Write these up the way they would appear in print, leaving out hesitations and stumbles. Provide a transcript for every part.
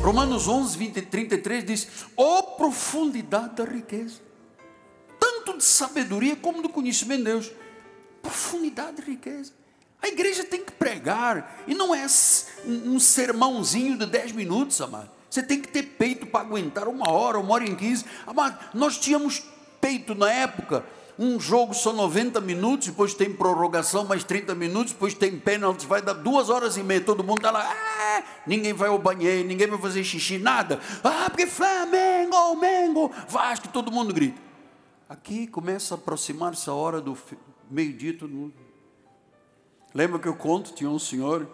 Romanos 11, 20 e 33 diz: ó profundidade da riqueza, tanto de sabedoria como do conhecimento de Deus. Profundidade de riqueza. A igreja tem que pregar, e não é um sermãozinho de 10 minutos, amado. Você tem que ter peito para aguentar 1 hora e 15. Amado, nós tínhamos peito na época. Um jogo só 90 minutos, depois tem prorrogação mais 30 minutos, depois tem pênalti, vai dar 2 horas e meia, todo mundo está lá, ninguém vai ao banheiro, ninguém vai fazer xixi, nada, porque Flamengo, Mengo, Vasco, todo mundo grita. Aqui começa a aproximar-se a hora do meio-dia, todo mundo. Lembra que eu conto, tinha um senhor,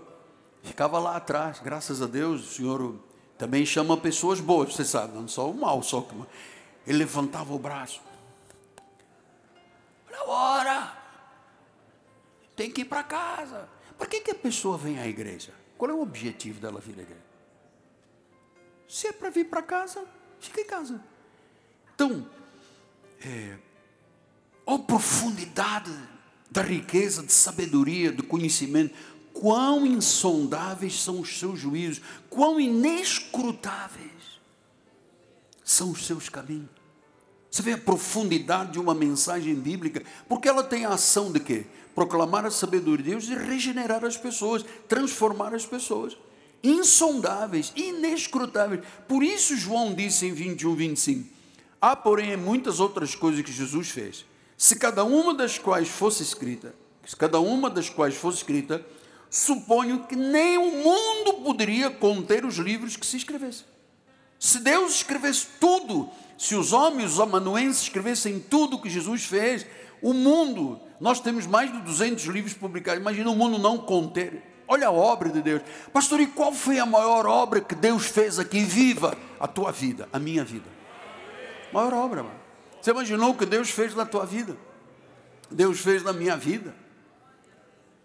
ficava lá atrás, graças a Deus, o senhor também chama pessoas boas, você sabe, não só o mal, só que ele levantava o braço. Agora tem que ir para casa. Por que a pessoa vem à igreja? Qual é o objetivo dela vir à igreja? Se é para vir para casa, fica em casa. Então, a profundidade da riqueza, de sabedoria, de conhecimento, quão insondáveis são os seus juízos, quão inescrutáveis são os seus caminhos. Você vê a profundidade de uma mensagem bíblica, porque ela tem a ação de quê? Proclamar a sabedoria de Deus e regenerar as pessoas, transformar as pessoas. Insondáveis, inescrutáveis. Por isso João disse em 21, 25, há porém muitas outras coisas que Jesus fez, se cada uma das quais fosse escrita, suponho que nem o mundo poderia conter os livros que se escrevessem. Se Deus escrevesse tudo, se os homens, os amanuenses escrevessem tudo o que Jesus fez, o mundo, nós temos mais de 200 livros publicados, imagina o mundo não conter. Olha a obra de Deus. Pastor, e qual foi a maior obra que Deus fez aqui? Viva a tua vida, a minha vida. Maior obra, mano. Você imaginou o que Deus fez na tua vida? Deus fez na minha vida.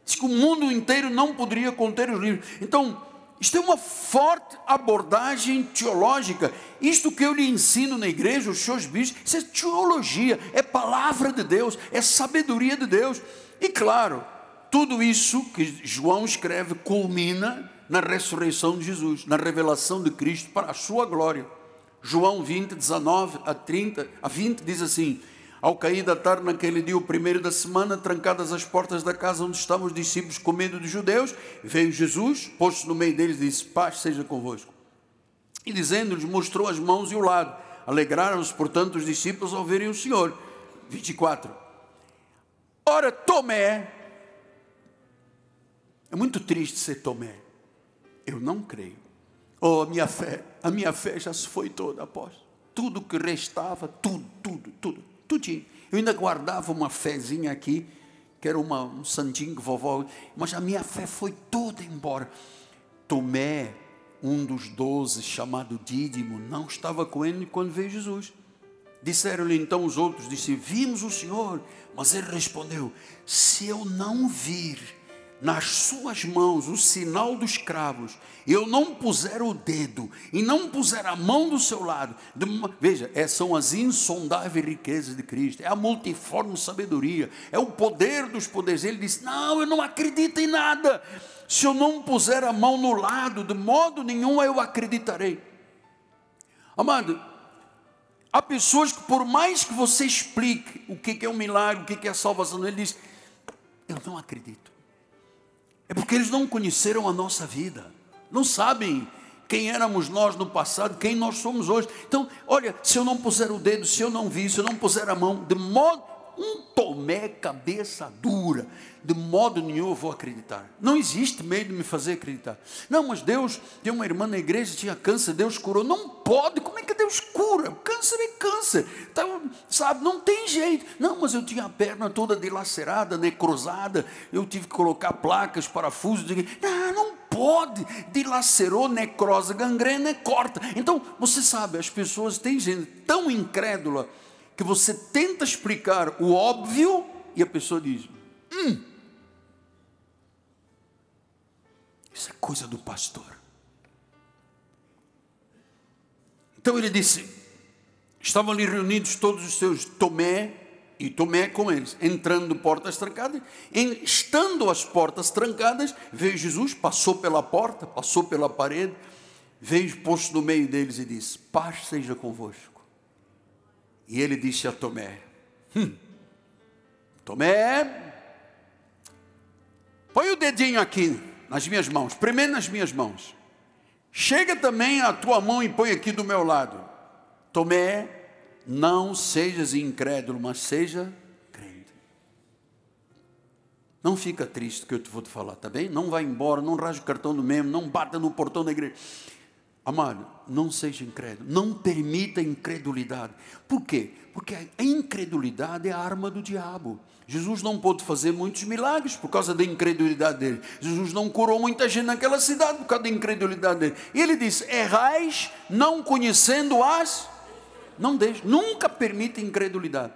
Diz que o mundo inteiro não poderia conter os livros. Então, isto é uma forte abordagem teológica. Isto que eu lhe ensino na igreja, os seus bispos, isso é teologia, é palavra de Deus, é sabedoria de Deus. E claro, tudo isso que João escreve culmina na ressurreição de Jesus, na revelação de Cristo para a sua glória. João 20, 19 a 20 diz assim: ao cair da tarde naquele dia, o primeiro da semana, trancadas as portas da casa onde estavam os discípulos com medo dos judeus, veio Jesus, pôs-se no meio deles e disse: paz seja convosco. E dizendo-lhes, mostrou as mãos e o lado. Alegraram-se, portanto, os discípulos ao verem o Senhor. 24. Ora, Tomé, é muito triste ser Tomé. Eu não creio. Oh, a minha fé já se foi toda, apóstolo. Tudo que restava, tudo. Tudinho. Eu ainda guardava uma fezinha aqui, que era um santinho que vovó, mas a minha fé foi toda embora. Tomé, um dos 12, chamado Dídimo, não estava com ele quando veio Jesus. Disseram-lhe então os outros, vimos o Senhor, mas ele respondeu: se eu não vir nas suas mãos o sinal dos cravos, eu não puser o dedo e não puser a mão do seu lado, veja, são as insondáveis riquezas de Cristo, é a multiforme sabedoria, é o poder dos poderes. Ele disse: não, eu não acredito em nada, se eu não puser a mão no lado, de modo nenhum eu acreditarei. Amado, há pessoas que por mais que você explique o que é um milagre, o que é a salvação, ele diz: eu não acredito. É porque eles não conheceram a nossa vida, não sabem quem éramos nós no passado, quem nós somos hoje. Então, olha, se eu não puser o dedo, se eu não vir, se eu não puser a mão, de modo, um Tomé cabeça dura, de modo nenhum eu vou acreditar. Não existe meio de me fazer acreditar. Não, mas Deus, tem uma irmã na igreja, tinha câncer, Deus curou. Não pode, como é que Deus cura? Câncer é câncer, então, sabe, não tem jeito. Não, mas eu tinha a perna toda dilacerada, necrosada, eu tive que colocar placas, parafusos. Não pode, dilacerou, necrosa, gangrena, corta. Então, você sabe, as pessoas, tem gente tão incrédula, que você tenta explicar o óbvio, e a pessoa diz: isso é coisa do pastor. Então ele disse, estavam ali reunidos todos os seus, Tomé, e Tomé com eles, entrando portas trancadas. Estando as portas trancadas, veio Jesus, passou pela porta, passou pela parede, veio posto no meio deles e disse: paz seja convosco. E ele disse a Tomé: Tomé, põe o dedinho aqui nas minhas mãos, primeiro nas minhas mãos. Chega também a tua mão e põe aqui do meu lado. Tomé, não sejas incrédulo, mas seja crente. Não fica triste que eu vou te falar, tá bem? Não vá embora, não rasgue o cartão do membro, não bata no portão da igreja. Amado, não seja incrédulo, não permita incredulidade. Por quê? Porque a incredulidade é a arma do diabo. Jesus não pôde fazer muitos milagres por causa da incredulidade dele. Jesus não curou muita gente naquela cidade por causa da incredulidade dele. E ele disse: errais não conhecendo as... Não deixe, nunca permita incredulidade.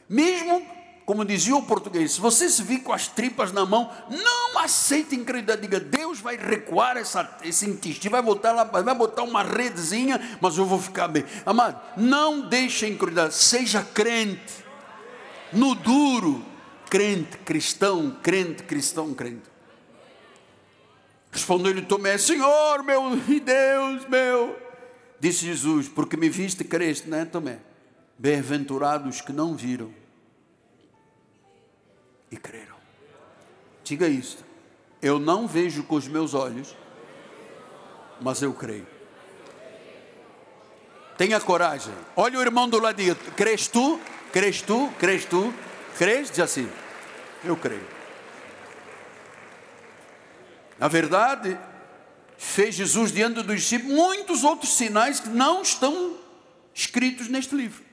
Mesmo, como dizia o português, se você se vir com as tripas na mão, não aceite incredulidade. Diga: Deus vai recuar esse intestino, vai botar lá, vai botar uma redezinha, mas eu vou ficar bem. Amado, não deixe a incredulidade, seja crente, no duro, crente, cristão, crente, cristão, crente. Respondeu-lhe Tomé: Senhor meu e Deus meu. Disse Jesus: porque me viste, creste, não é, Tomé? Bem-aventurados que não viram e creram. Diga isto: eu não vejo com os meus olhos, mas eu creio. Tenha coragem. Olha o irmão do ladinho: crês tu? Crês tu? Crês tu? Crês? Diz assim: eu creio. Na verdade, fez Jesus diante dos discípulos muitos outros sinais que não estão escritos neste livro.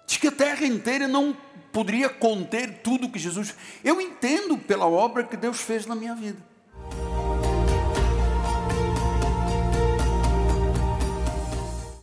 Diz que a terra inteira não poderia conter tudo que Jesus... Eu entendo pela obra que Deus fez na minha vida.